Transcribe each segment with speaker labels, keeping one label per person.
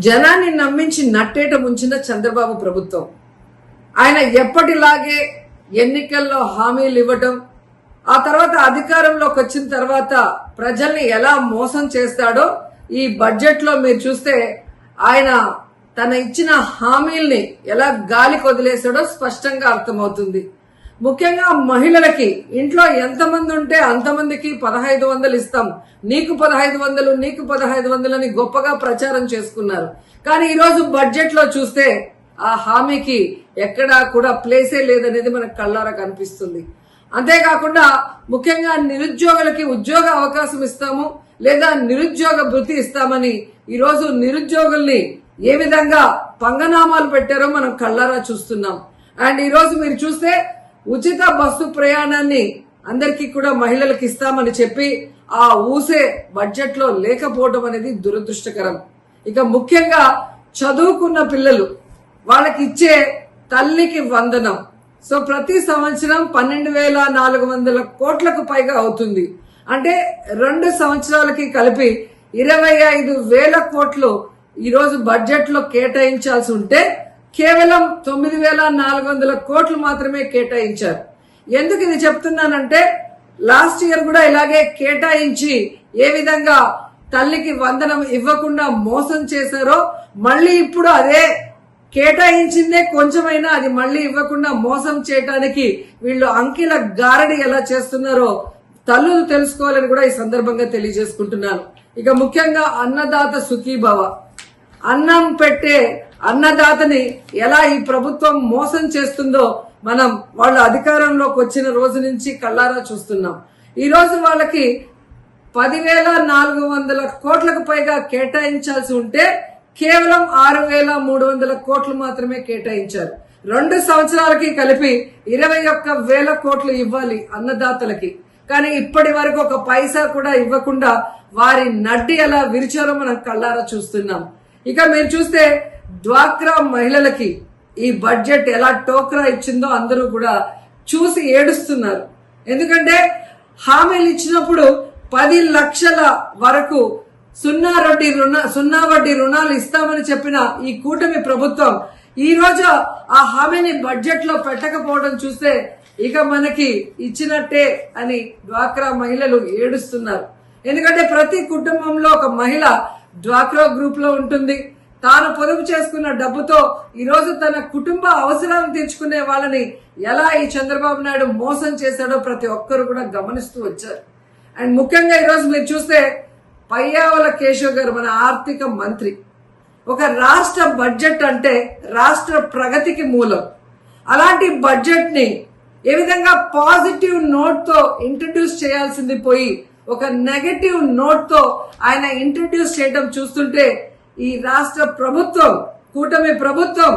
Speaker 1: జనాన్ని నమ్మించి నట్టేట ముంచిన చంద్రబాబు ప్రభుత్వం ఆయన ఎప్పటిలాగే ఎన్నికల్లో హామీలు ఇవ్వటం, ఆ తర్వాత అధికారంలోకి వచ్చిన తర్వాత ప్రజల్ని ఎలా మోసం చేస్తాడో ఈ బడ్జెట్ లో మీరు చూస్తే ఆయన తన ఇచ్చిన హామీల్ని ఎలా గాలికి వదిలేశాడో స్పష్టంగా అర్థమవుతుంది. ముఖ్యంగా మహిళలకి ఇంట్లో ఎంతమంది ఉంటే అంతమందికి 1500 ఇస్తాం, నీకు 1500 నీకు 1500 అని గొప్పగా ప్రచారం చేసుకున్నారు. కానీ ఈరోజు బడ్జెట్ లో చూస్తే ఆ హామీకి ఎక్కడా కూడా ప్లేసే లేదనేది మనకు కళ్ళారా కనిపిస్తుంది. అంతేకాకుండా ముఖ్యంగా నిరుద్యోగులకి ఉద్యోగ అవకాశం ఇస్తాము లేదా నిరుద్యోగ భృతి ఇస్తామని ఈరోజు నిరుద్యోగుల్ని ఏ విధంగా పంగనామాలు పెట్టారో మనం కళ్ళారా చూస్తున్నాం. అండ్ ఈరోజు మీరు చూస్తే ఉచిత బస్సు ప్రయాణాన్ని అందరికీ కూడా మహిళలకు ఇస్తామని చెప్పి ఆ ఊసే బడ్జెట్ లో లేకపోవడం అనేది దురదృష్టకరం. ఇక ముఖ్యంగా చదువుకున్న పిల్లలు వాళ్ళకి ఇచ్చే తల్లికి వందనం, సో ప్రతి సంవత్సరం 12,400 కోట్లకు పైగా అవుతుంది. అంటే 2 సంవత్సరాలకి కలిపి 25,000 కోట్లు ఈరోజు బడ్జెట్ లో కేటాయించాల్సి ఉంటే కేవలం 9,400 కోట్లు మాత్రమే కేటాయించారు. ఎందుకు ఇది చెప్తున్నానంటే లాస్ట్ ఇయర్ కూడా ఇలాగే కేటాయించి ఏ విధంగా తల్లికి వందనం ఇవ్వకుండా మోసం చేశారో మళ్ళీ ఇప్పుడు అదే కేటాయించిందే కొంచెమైనా అది మళ్ళీ ఇవ్వకుండా మోసం చేయడానికి వీళ్ళు అంకెల గారడి ఎలా చేస్తున్నారో తల్లులు తెలుసుకోవాలని కూడా ఈ సందర్భంగా తెలియజేసుకుంటున్నాను. ఇక ముఖ్యంగా అన్నదాత సుఖీభవ, అన్నం పెట్టే అన్నదాతని ఎలా ఈ ప్రభుత్వం మోసం చేస్తుందో మనం వాళ్ళ అధికారంలోకి వచ్చిన రోజు నుంచి కళ్ళారా చూస్తున్నాం. ఈ రోజు వాళ్ళకి 10,400 కోట్లకు పైగా కేటాయించాల్సి ఉంటే కేవలం 6,300 కోట్లు మాత్రమే కేటాయించారు. 2 సంవత్సరాలకి కలిపి 21,000 కోట్లు ఇవ్వాలి అన్నదాతలకి, కానీ ఇప్పటి వరకు ఒక పైసా కూడా ఇవ్వకుండా వారి నడ్డి ఎలా విరిచారో మనం కళ్ళారా చూస్తున్నాం. ఇక మీరు చూస్తే డ్వాక్రా మహిళలకి ఈ బడ్జెట్ ఎలా టోక్రా ఇచ్చిందో అందరూ కూడా చూసి ఏడుస్తున్నారు. ఎందుకంటే హామీలు ఇచ్చినప్పుడు 10 లక్షల వరకు సున్నా వడ్డీ రుణాలు ఇస్తామని చెప్పిన ఈ కూటమి ప్రభుత్వం ఈ రోజు ఆ హామీని బడ్జెట్ లో పెట్టకపోవడం చూస్తే ఇక మనకి ఇచ్చినట్టే అని డ్వాక్రా మహిళలు ఏడుస్తున్నారు. ఎందుకంటే ప్రతి కుటుంబంలో ఒక మహిళ డ్వాక్రా గ్రూప్ లో ఉంటుంది. తాను పొదుపు చేసుకున్న డబ్బుతో ఈ రోజు తన కుటుంబ అవసరాలను తీర్చుకునే వాళ్ళని ఎలా ఈ చంద్రబాబు నాయుడు మోసం చేశాడో ప్రతి ఒక్కరు కూడా గమనిస్తూ వచ్చారు. అండ్ ముఖ్యంగా ఈరోజు మీరు చూస్తే పయ్యావుల కేశవ్ గారు మన ఆర్థిక మంత్రి, ఒక రాష్ట్ర బడ్జెట్ అంటే రాష్ట్ర ప్రగతికి మూలం. అలాంటి బడ్జెట్ ని ఏ విధంగా పాజిటివ్ నోట్ తో ఇంట్రడ్యూస్ చేయాల్సింది పోయి ఒక నెగటివ్ నోట్ తో ఆయన ఇంట్రడ్యూస్ చేయడం చూస్తుంటే ఈ రాష్ట్ర ప్రభుత్వం, కూటమి ప్రభుత్వం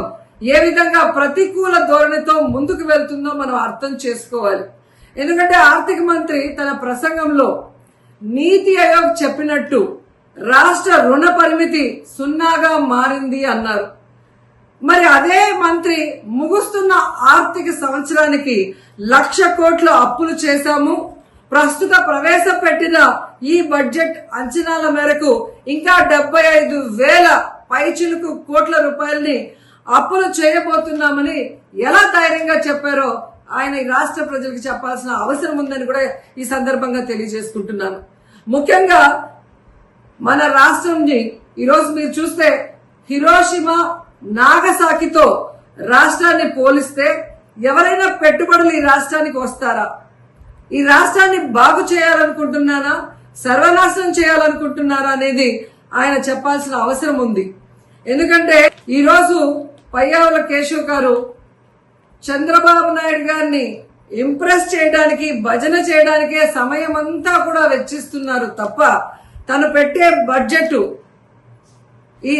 Speaker 1: ఏ విధంగా ప్రతికూల ధోరణితో ముందుకు వెళ్తుందో మనం అర్థం చేసుకోవాలి. ఎందుకంటే ఆర్థిక మంత్రి తన ప్రసంగంలో నీతి ఆయోగ్ చెప్పినట్టు రాష్ట్ర రుణ పరిమితి 0గా మారింది అన్నారు. మరి అదే మంత్రి ముగుస్తున్న ఆర్థిక సంవత్సరానికి 1,00,000 కోట్ల అప్పులు చేశాము, ప్రస్తుత ప్రవేశపెట్టిన ఈ బడ్జెట్ అంచనాల మేరకు ఇంకా 75,000 పైచిలుకు కోట్ల రూపాయల్ని అప్పులు చేయబోతున్నామని ఎలా ధైర్యంగా చెప్పారో ఆయన ఈ రాష్ట్ర ప్రజలకు చెప్పాల్సిన అవసరం ఉందని కూడా ఈ సందర్భంగా తెలియజేసుకుంటున్నాను. ముఖ్యంగా మన రాష్ట్రంని ఈరోజు మీరు చూస్తే హిరోషిమా నాగసాకితో రాష్ట్రాన్ని పోలిస్తే ఎవరైనా పెట్టుబడులు ఈ రాష్ట్రానికి వస్తారా? ఈ రాష్ట్రాన్ని బాగు చేయాలనుకుంటున్నారా, సర్వనాశనం చేయాలనుకుంటున్నారా అనేది ఆయన చెప్పాల్సిన అవసరం ఉంది. ఎందుకంటే ఈరోజు పయ్యావుల కేశవ్ గారు చంద్రబాబు నాయుడు గారిని ఇంప్రెస్ చేయడానికి, భజన చేయడానికే సమయం అంతా కూడా వెచ్చిస్తున్నారు తప్ప తను పెట్టే బడ్జెట్ ఈ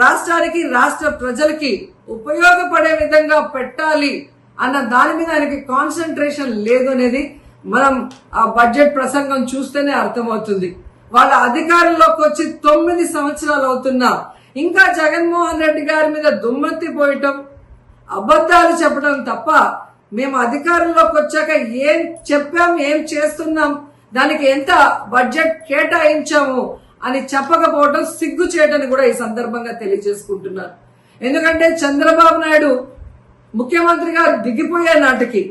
Speaker 1: రాష్ట్రానికి రాష్ట్ర ప్రజలకి ఉపయోగపడే విధంగా పెట్టాలి అన్న దాని మీద ఆయనకి కాన్సన్ట్రేషన్ లేదు అనేది మనం ఆ బడ్జెట్ ప్రసంగం చూస్తేనే అర్థమవుతుంది. వాళ్ళ అధికారంలోకి వచ్చి 9 సంవత్సరాలు అవుతున్నా ఇంకా జగన్మోహన్ రెడ్డి గారి మీద దుమ్మెత్తి పోయటం, అబద్ధాలు చెప్పడం తప్ప మేము అధికారంలోకి వచ్చాక ఏం చెప్పాం, ఏం చేస్తున్నాం, దానికి ఎంత బడ్జెట్ కేటాయించాము అని చెప్పకపోవడం సిగ్గు చేయటని కూడా ఈ సందర్భంగా తెలియజేసుకుంటున్నారు. ఎందుకంటే చంద్రబాబు నాయుడు ముఖ్యమంత్రిగా దిగిపోయే నాటికి,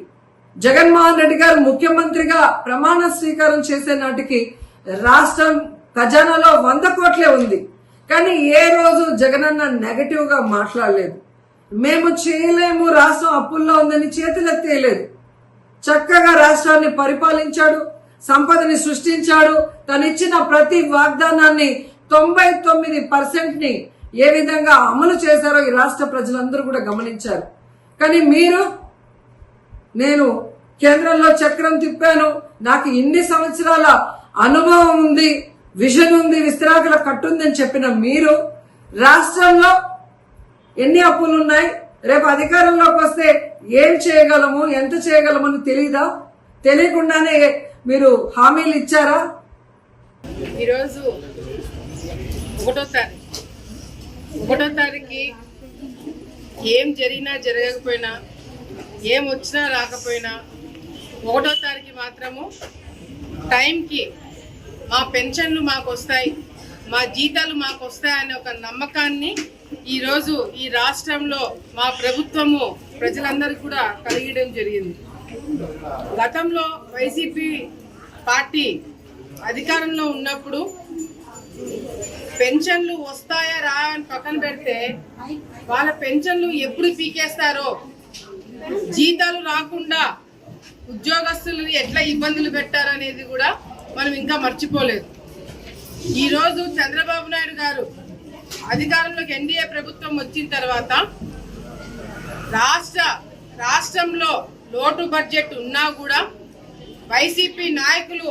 Speaker 1: జగన్మోహన్ రెడ్డి గారు ముఖ్యమంత్రిగా ప్రమాణ స్వీకారం చేసే నాటికి రాష్ట్రం ఖజానాలో 100 కోట్లే ఉంది. కానీ ఏ రోజు జగనన్న నెగటివ్ గా మాట్లాడలేదు. మేము చేయలేము, రాష్ట్రం అప్పుల్లో ఉందని చేతులెత్తేయలేదు. చక్కగా రాష్ట్రాన్ని పరిపాలించాడు, సంపదని సృష్టించాడు. తనిచ్చిన ప్రతి వాగ్దానాన్ని 99% ఏ విధంగా అమలు చేశారో ఈ రాష్ట్ర ప్రజలందరూ కూడా గమనించారు. కానీ మీరు, నేను కేంద్రంలో చక్రం తిప్పాను, నాకు ఇన్ని సంవత్సరాల అనుభవం ఉంది, విజన్ ఉంది, విస్తరాకుల కట్టుంది అని చెప్పిన మీరు రాష్ట్రంలో ఎన్ని అప్పులు ఉన్నాయి, రేపు అధికారంలోకి వస్తే ఏం చేయగలము, ఎంత చేయగలము అని తెలీదా? తెలియకుండానే మీరు హామీలు ఇచ్చారా?
Speaker 2: ఈరోజు 1వ తారీఖు ఏం జరిగినా జరగకపోయినా, ఏం వచ్చినా రాకపోయినా 1వ తారీఖు మాత్రము టైంకి మా పెన్షన్లు మాకు వస్తాయి, మా జీతాలు మాకు వస్తాయనే ఒక నమ్మకాన్ని ఈరోజు ఈ రాష్ట్రంలో మా ప్రభుత్వము ప్రజలందరికీ కూడా కలిగడం జరిగింది. గతంలో వైసీపీ పార్టీ అధికారంలో ఉన్నప్పుడు పెన్షన్లు వస్తాయా రా అని పక్కన పెడితే, వాళ్ళ పెన్షన్లు ఎప్పుడు పీకేస్తారో, జీతాలు రాకుండా ఉద్యోగస్తులు ఎట్లా ఇబ్బందులు పెట్టారనేది కూడా మనం ఇంకా మర్చిపోలేదు. ఈరోజు చంద్రబాబు నాయుడు గారు అధికారంలోకి ఎన్డీఏ ప్రభుత్వం వచ్చిన తర్వాత రాష్ట్రంలో లోటు బడ్జెట్ ఉన్నా కూడా వైసీపీ నాయకులు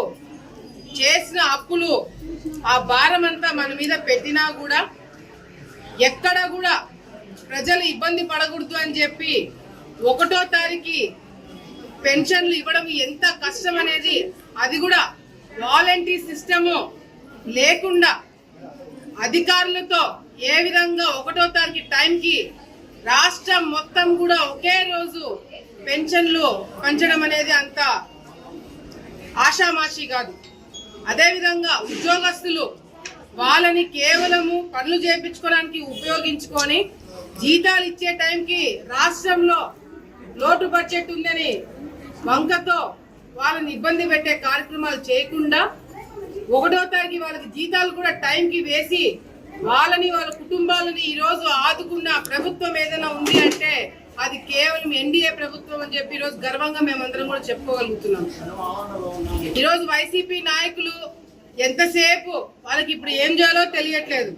Speaker 2: చేసిన అప్పులు ఆ భారం అంతా మన మీద పెట్టినా కూడా ఎక్కడ కూడా ప్రజలు ఇబ్బంది పడకూడదు అని చెప్పి 1వ తారీఖు పెన్షన్లు ఇవ్వడం ఎంత కష్టం అనేది, అది కూడా వాలంటీర్ సిస్టము లేకుండా అధికారులతో ఏ విధంగా 1వ తారీఖు టైంకి రాష్ట్రం మొత్తం కూడా ఒకే రోజు పెన్షన్లు పంచడం అనేది అంత ఆషామాషి కాదు. అదేవిధంగా ఉద్యోగస్తులు వాళ్ళని కేవలము పనులు చేయించుకోవడానికి ఉపయోగించుకొని జీతాలు ఇచ్చే టైంకి రాష్ట్రంలో లోటు బడ్జెట్ ఉందని వంకతో వాళ్ళని ఇబ్బంది పెట్టే కార్యక్రమాలు చేయకుండా 1వ తారీఖు వాళ్ళకి జీతాలు కూడా టైంకి వేసి వాళ్ళని, వాళ్ళ కుటుంబాలని ఈరోజు ఆదుకున్న ప్రభుత్వం ఏదైనా ఉంది అంటే అది కేవలం ఎన్డీఏ ప్రభుత్వం అని చెప్పి ఈరోజు గర్వంగా మేమందరం కూడా చెప్పుకోగలుగుతున్నాం. ఈరోజు వైసీపీ నాయకులు ఎంతసేపు వాళ్ళకి ఇప్పుడు ఏం చేయాలో తెలియట్లేదు,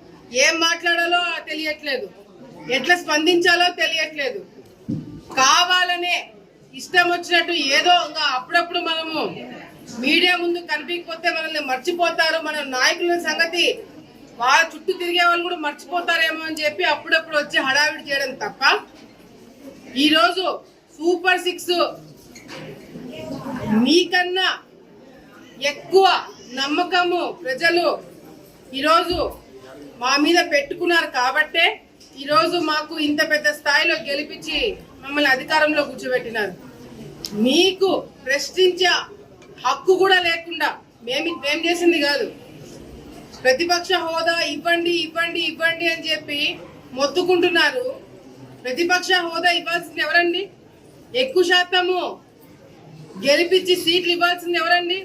Speaker 2: ఏం మాట్లాడాలో తెలియట్లేదు, ఎట్లా స్పందించాలో తెలియట్లేదు. కావాలనే ఇష్టం వచ్చినట్టు ఏదో ఇంకా అప్పుడప్పుడు మనము మీడియా ముందు కనిపించకపోతే మనల్ని మర్చిపోతారు, మన నాయకుల సంగతి వాళ్ళ చుట్టూ తిరిగే వాళ్ళు కూడా మర్చిపోతారేమో అని చెప్పి అప్పుడప్పుడు వచ్చి హడావిడి చేయడం తప్ప, ఈరోజు సూపర్ 6 మీకన్నా ఎక్కువ నమ్మకము ప్రజలు ఈరోజు మా మీద పెట్టుకున్నారు కాబట్టే ఈరోజు మాకు ఇంత పెద్ద స్థాయిలో గెలిపించి మమ్మల్ని అధికారంలో కూర్చోబెట్టినారు. మీకు ప్రశ్నించే హక్కు కూడా లేకుండా మేం చేసింది కాదు. ప్రతిపక్ష హోదా ఇవ్వండి ఇవ్వండి ఇవ్వండి అని చెప్పి మొత్తుకుంటున్నారు. ప్రతిపక్ష హోదా ఇవ్వాల్సింది ఎవరండి? ఎక్కువ శాతము గెలిపించి సీట్లు ఇవ్వాల్సింది ఎవరండి?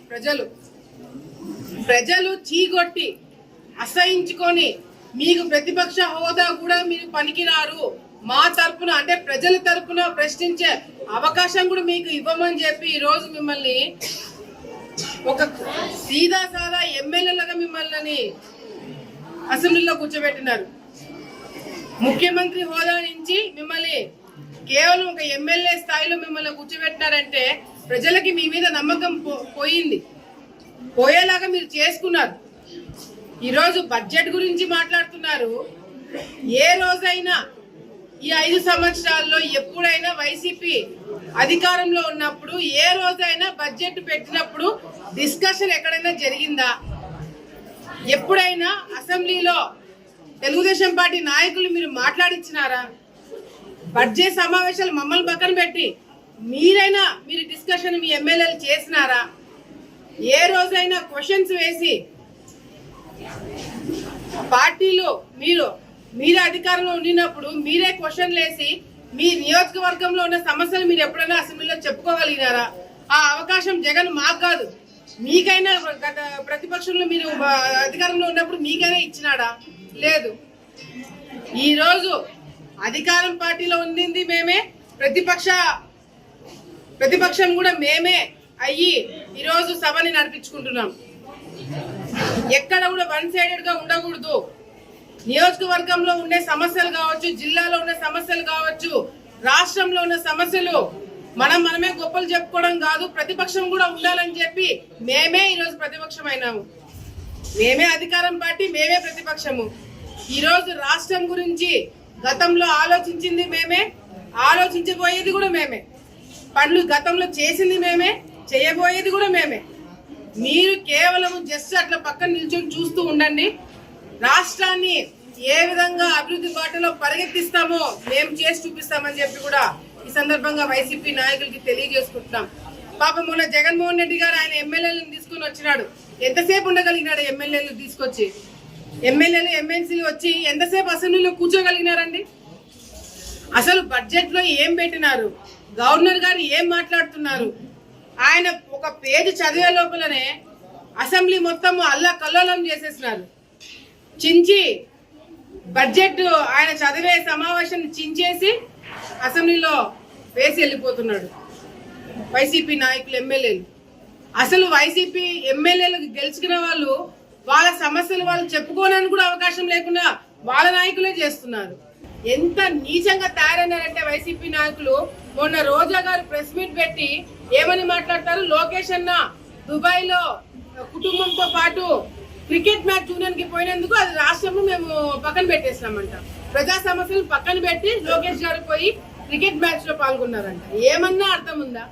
Speaker 2: ప్రజలు చీగొట్టి అసహించుకొని మీకు ప్రతిపక్ష హోదా కూడా మీరు పనికిరారు, మా తరపున అంటే ప్రజల తరపున ప్రశ్నించే అవకాశం కూడా మీకు ఇవ్వమని చెప్పి ఈరోజు మిమ్మల్ని ఒక సీదా సాదా ఎమ్మెల్యేలుగా మిమ్మల్ని అసెంబ్లీలో కూర్చోబెట్టినారు. ముఖ్యమంత్రి హోదా నుంచి మిమ్మల్ని కేవలం ఒక ఎమ్మెల్యే స్థాయిలో మిమ్మల్ని కూర్చోబెట్టినారంటే ప్రజలకి మీ మీద నమ్మకం పోయేలాగా మీరు చేసుకున్నారు. ఈరోజు బడ్జెట్ గురించి మాట్లాడుతున్నారు. ఏ రోజైనా ఈ 5 సంవత్సరాల్లో ఎప్పుడైనా వైసీపీ అధికారంలో ఉన్నప్పుడు ఏ రోజైనా బడ్జెట్ పెట్టినప్పుడు డిస్కషన్ ఎక్కడైనా జరిగిందా? ఎప్పుడైనా అసెంబ్లీలో తెలుగుదేశం పార్టీ నాయకులు మీరు మాట్లాడించినారా? బడ్జెట్ సమావేశాలు మమ్మల్ని పక్కన పెట్టి మీరు డిస్కషన్ మీ ఎమ్మెల్యేలు చేసినారా? ఏ రోజైనా క్వశ్చన్స్ వేసి పార్టీలో మీరు అధికారంలో ఉండినప్పుడు మీరే క్వశ్చన్లు వేసి మీ నియోజకవర్గంలో ఉన్న సమస్యలు మీరు ఎప్పుడైనా అసెంబ్లీలో చెప్పుకోగలిగినారా? ఆ అవకాశం జగన్ మాకు కాదు, మీకైనా గత ప్రతిపక్షంలో మీరు అధికారంలో ఉన్నప్పుడు మీకైనా ఇచ్చినాడా? లేదు. ఈరోజు అధికారం పార్టీలో ఉండింది మేమే, ప్రతిపక్షం కూడా మేమే అయ్యి ఈరోజు సభని నడిపించుకుంటున్నాం. ఎక్కడ కూడా వన్ సైడెడ్ గా ఉండకూడదు. నియోజకవర్గంలో ఉండే సమస్యలు కావచ్చు, జిల్లాలో ఉన్న సమస్యలు కావచ్చు, రాష్ట్రంలో ఉన్న సమస్యలు మనమే గొప్పలు చెప్పుకోవడం కాదు, ప్రతిపక్షం కూడా ఉండాలని చెప్పి మేమే ఈరోజు ప్రతిపక్షం అయినాము. మేమే అధికారం పార్టీ, మేమే ప్రతిపక్షము. ఈరోజు రాష్ట్రం గురించి గతంలో ఆలోచించింది మేమే, ఆలోచించబోయేది కూడా మేమే. పనులు గతంలో చేసింది మేమే, చేయబోయేది కూడా మేమే. మీరు కేవలం జస్ట్ అట్లా పక్కన నిల్చొని చూస్తూ ఉండండి. రాష్ట్రాన్ని ఏ విధంగా అభివృద్ధి బాటలో పరిగెత్తిస్తామో మేము చేసి చూపిస్తామని చెప్పి కూడా ఈ సందర్భంగా వైసీపీ నాయకులకి తెలియజేసుకుంటున్నాం. పాపం మొన్న జగన్మోహన్ రెడ్డి గారు ఆయన ఎమ్మెల్యేలను తీసుకుని వచ్చినాడు. ఎంతసేపు ఉండగలిగినాడు ఎమ్మెల్యేలు తీసుకొచ్చి? ఎమ్మెల్యేలు ఎమ్మెల్సీలు వచ్చి ఎంతసేపు అసెంబ్లీలో కూర్చోగలిగినారండి? అసలు బడ్జెట్ లో ఏం పెట్టినారు? గవర్నర్ గారు ఏం మాట్లాడుతున్నారు? ఆయన ఒక పేజీ చదివే లోపలనే అసెంబ్లీ మొత్తం అల్లా కల్లోలం చేసేసినారు. చించి బడ్జెట్ ఆయన చదివే సమావేశం చించేసి అసెంబ్లీలో వేసి వెళ్ళిపోతున్నాడు వైసీపీ నాయకులు, ఎమ్మెల్యేలు. అసలు వైసీపీ ఎమ్మెల్యేలు గెలుచుకున్న వాళ్ళు వాళ్ళ సమస్యలు వాళ్ళు చెప్పుకోవడానికి కూడా అవకాశం లేకుండా వాళ్ళ నాయకులే చేస్తున్నారు. ఎంత నీచంగా తయారైనారంటే వైసీపీ నాయకులు, మొన్న రోజా గారు ప్రెస్ మీట్ పెట్టి ఏమని మాట్లాడతారు? లోకేష్ అన్న దుబాయ్ లో కుటుంబంతో పాటు క్రికెట్ మ్యాచ్ చూడడానికి పోయినందుకు అది రాష్ట్రంలో మేము పక్కన పెట్టేసినామంట. ప్రజా సమస్యలు పక్కన పెట్టి లోకేష్ గారు పోయి క్రికెట్ మ్యాచ్ లో పాల్గొన్నారంట. ఏమన్నా అర్థం ఉందా?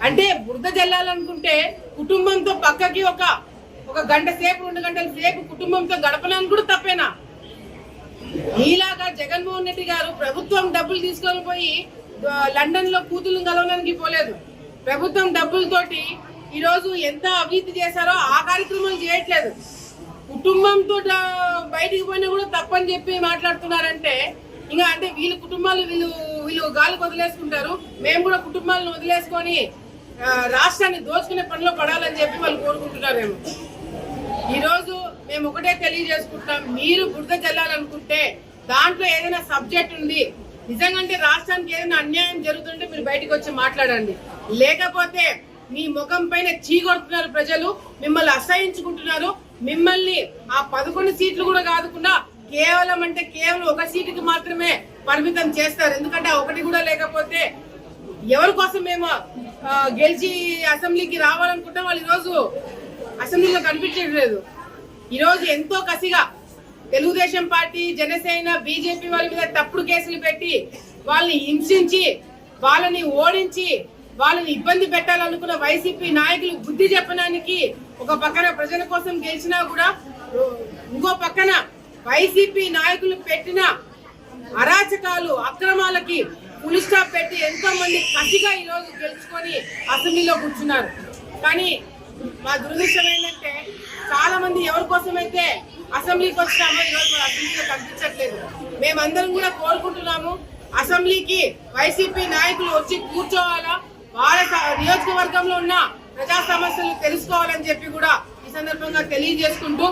Speaker 2: అంటే బురద జల్లాలనుకుంటే కుటుంబంతో పక్కకి ఒక గంట సేపు 2 గంటల సేపు కుటుంబంతో గడపడానికి కూడా తప్పేనా? ఈలాగా జగన్మోహన్ రెడ్డి గారు ప్రభుత్వం డబ్బులు తీసుకొని పోయి లండన్ లో కూతుళ్ళని కలవడానికి పోలేదు. ప్రభుత్వం డబ్బులతోటి ఈరోజు ఎంత అభివృద్ధి చేశారో ఆ కార్యక్రమాలు చేయట్లేదు. కుటుంబంతో బయటికి పోయినా కూడా తప్పని చెప్పి మాట్లాడుతున్నారంటే ఇంకా అంటే వీళ్ళ కుటుంబాలు వీళ్ళు గాలి వదిలేసుకుంటారు, మేము కూడా కుటుంబాలను వదిలేసుకొని రాష్ట్రాన్ని దోచుకునే పనిలో పడాలని చెప్పి వాళ్ళు కోరుకుంటున్నారేమో. ఈరోజు మేము ఒకటే తెలియజేసుకుంటాం, మీరు బురద చల్లాలనుకుంటే దాంట్లో ఏదైనా సబ్జెక్ట్ ఉంది, నిజంగా రాష్ట్రానికి ఏదైనా అన్యాయం జరుగుతుంటే మీరు బయటకు వచ్చి మాట్లాడండి. లేకపోతే మీ ముఖం పైన చీకొడుతున్నారు ప్రజలు, మిమ్మల్ని అసహించుకుంటున్నారు. మిమ్మల్ని ఆ 11 సీట్లు కూడా కాదుకుండా కేవలం ఒక సీటుకి మాత్రమే పరిమితం చేస్తారు. ఎందుకంటే ఆ ఒకటి కూడా లేకపోతే ఎవరి కోసం మేము గెలిచి అసెంబ్లీకి రావాలనుకుంటాం వాళ్ళు ఈరోజు అసెంబ్లీలో కనిపించట్లేదు. ఈరోజు ఎంతో కసిగా తెలుగుదేశం పార్టీ, జనసేన, బీజేపీ వాళ్ళ మీద తప్పుడు కేసులు పెట్టి వాళ్ళని హింసించి వాళ్ళని ఓడించి వాళ్ళని ఇబ్బంది పెట్టాలనుకున్న వైసీపీ నాయకులు బుద్ధి చెప్పడానికి ఒక పక్కన ప్రజల కోసం గెలిచినా కూడా ఇంకో పక్కన వైసీపీ నాయకులు పెట్టిన అరాచకాలు, అక్రమాలకి ఫుల్ స్టాప్ పెట్టి ఎంతో మంది కసిగా ఈరోజు గెలుచుకొని అసెంబ్లీలో కూర్చున్నారు. కానీ మా దురదృష్టం ఏంటంటే చాలా మంది ఎవరి కోసమైతే అసెంబ్లీకి వచ్చామో ఈరోజు మన అసెంబ్లీలో కనిపించట్లేదు. మేమందరం కూడా కోరుకుంటున్నాము, అసెంబ్లీకి వైసీపీ నాయకులు వచ్చి కూర్చోవాలా, వాళ్ళ నియోజకవర్గంలో ఉన్న ప్రజా సమస్యలు తెలుసుకోవాలని చెప్పి కూడా ఈ సందర్భంగా తెలియజేసుకుంటూ